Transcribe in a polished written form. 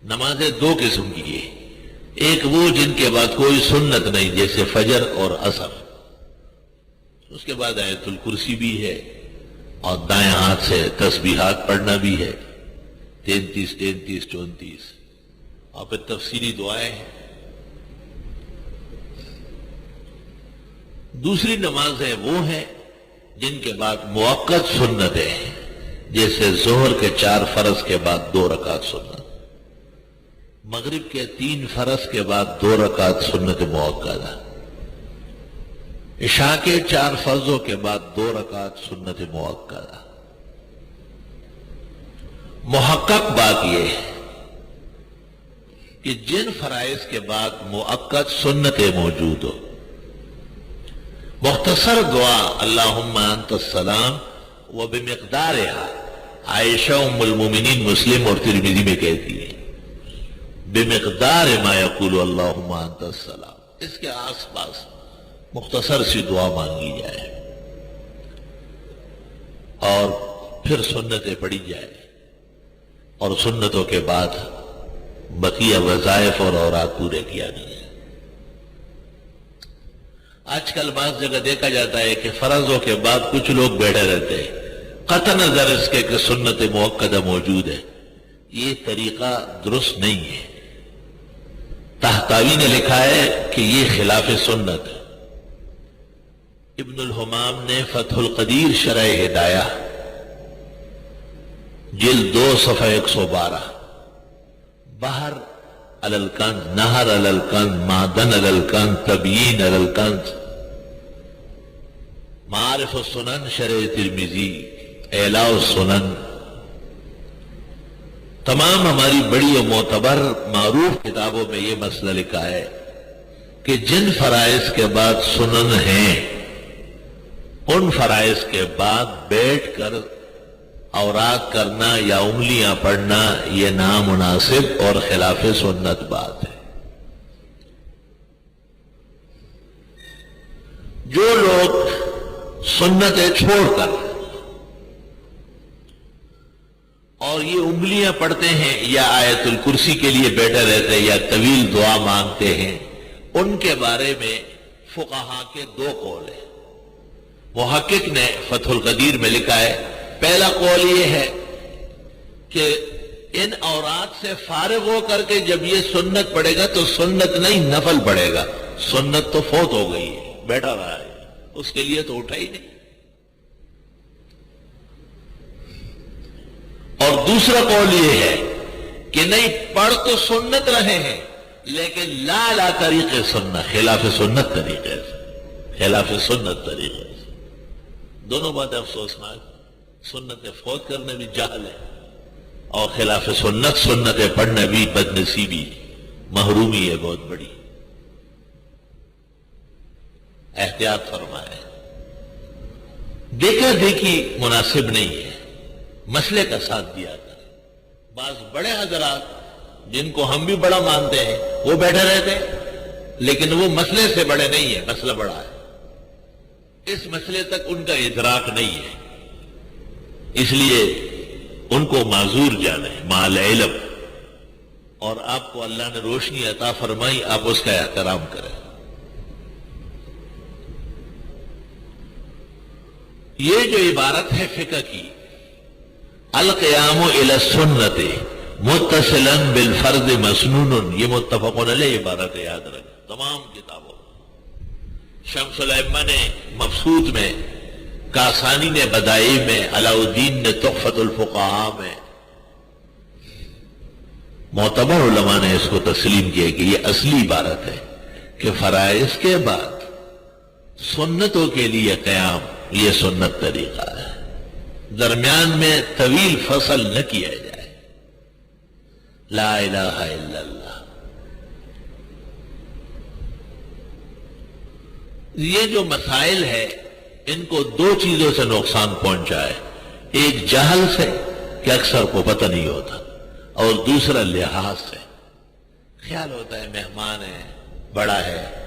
نمازیں دو قسم کی ہیں، ایک وہ جن کے بعد کوئی سنت نہیں، جیسے فجر اور عصر، اس کے بعد آیت الکرسی بھی ہے اور دائیں ہاتھ سے تسبیحات پڑھنا بھی ہے، 33 33 34، اور پھر تفصیلی دعائیں ہیں۔ دوسری نمازیں وہ ہیں جن کے بعد موقت سنتیں ہیں، جیسے ظہر کے 4 فرض کے بعد 2 رکعت سنت، مغرب کے 3 فرض کے بعد 2 رکعت سنت موقدہ، عشاء کے 4 فرضوں کے بعد 2 رکعت سنت موقدہ۔ محقق بات یہ ہے کہ جن فرائض کے بعد مؤقت سنتیں موجود ہو، مختصر دعا اللہم انت السلام و بمقدارها، عائشہ ام المومنین مسلم اور ترمذی میں کہتی ہے بمقدار ما یقول اللہم انت السلام، اس کے آس پاس مختصر سی دعا مانگی جائے اور پھر سنتیں پڑھی جائے، اور سنتوں کے بعد بقیہ وظائف اور اوراد پورے کیا گیا۔ آج کل بعض جگہ دیکھا جاتا ہے کہ فرضوں کے بعد کچھ لوگ بیٹھے رہتے ہیں، قطع نظر اس کے کہ سنت موقدہ موجود ہے، یہ طریقہ درست نہیں ہے۔ طحطاوی نے لکھا ہے کہ یہ خلاف سنت ہے۔ ابن الحمام نے فتح القدیر شرح ہدایہ جلد 2 صفحہ 112، بحر علی الکنز، نہر علی الکنز، معدن علی الکنز، تبیین علی الکنز، معارف السنن شرح ترمذی، اعلاء السنن، تمام ہماری بڑی و معتبر معروف کتابوں میں یہ مسئلہ لکھا ہے کہ جن فرائض کے بعد سنن ہیں، ان فرائض کے بعد بیٹھ کر اوراد کرنا یا انگلیاں پڑھنا یہ نامناسب اور خلاف سنت بات ہے۔ جو لوگ سنتیں چھوڑ کر اور یہ انگلیاں پڑھتے ہیں یا آیت الکرسی کے لیے بیٹھے رہتے ہیں یا طویل دعا مانگتے ہیں، ان کے بارے میں فقہا کے 2 قول ہیں۔ محقق نے فتح القدیر میں لکھا ہے، پہلا قول یہ ہے کہ ان اوراد سے فارغ ہو کر کے جب یہ سنت پڑھے گا تو سنت نہیں نفل پڑھے گا، سنت تو فوت ہو گئی ہے، بیٹھا رہا ہے، اس کے لیے تو اٹھا ہی نہیں۔ اور دوسرا قول یہ ہے کہ نہیں، پڑھ تو سنت رہے ہیں لیکن لا طریق سنت، خلاف سنت طریقے سے، خلاف سنت طریقے سے۔ دونوں باتیں افسوسناک، سنت فوت کرنے بھی جہل ہے اور خلاف سنت سنتیں پڑھنا بھی بدنصیبی، محرومی ہے بہت بڑی۔ احتیاط فرمائے، دیکھا دیکھی مناسب نہیں ہے، مسئلے کا ساتھ دیا کر۔ بعض بڑے حضرات جن کو ہم بھی بڑا مانتے ہیں وہ بیٹھے رہتے ہیں، لیکن وہ مسئلے سے بڑے نہیں ہیں، مسئلہ بڑا ہے، اس مسئلے تک ان کا ادراک نہیں ہے، اس لیے ان کو معذور جانے مع العلم، اور آپ کو اللہ نے روشنی عطا فرمائی، آپ اس کا احترام کریں۔ یہ جو عبارت ہے فقہ کی، القیام الی السنت متصلا بالفرض مسنون، یہ متفق علیہ عبارت ہے، یاد رکھیں تمام کتابوں۔ شمس الائمہ نے مبسوط میں، کاسانی نے بدائع میں، علاؤالدین نے تحفۃ الفقہاء میں، معتبر علماء نے اس کو تسلیم کیا کہ یہ اصلی عبارت ہے کہ فرائض کے بعد سنتوں کے لیے قیام یہ سنت طریقہ ہے، درمیان میں طویل فصل نہ کیا جائے۔ لا الہ الا اللہ۔ یہ جو مسائل ہے ان کو 2 چیزوں سے نقصان پہنچا ہے، ایک جہل سے کہ اکثر کو پتہ نہیں ہوتا، اور دوسرا لحاظ سے، خیال ہوتا ہے مہمان ہے، بڑا ہے،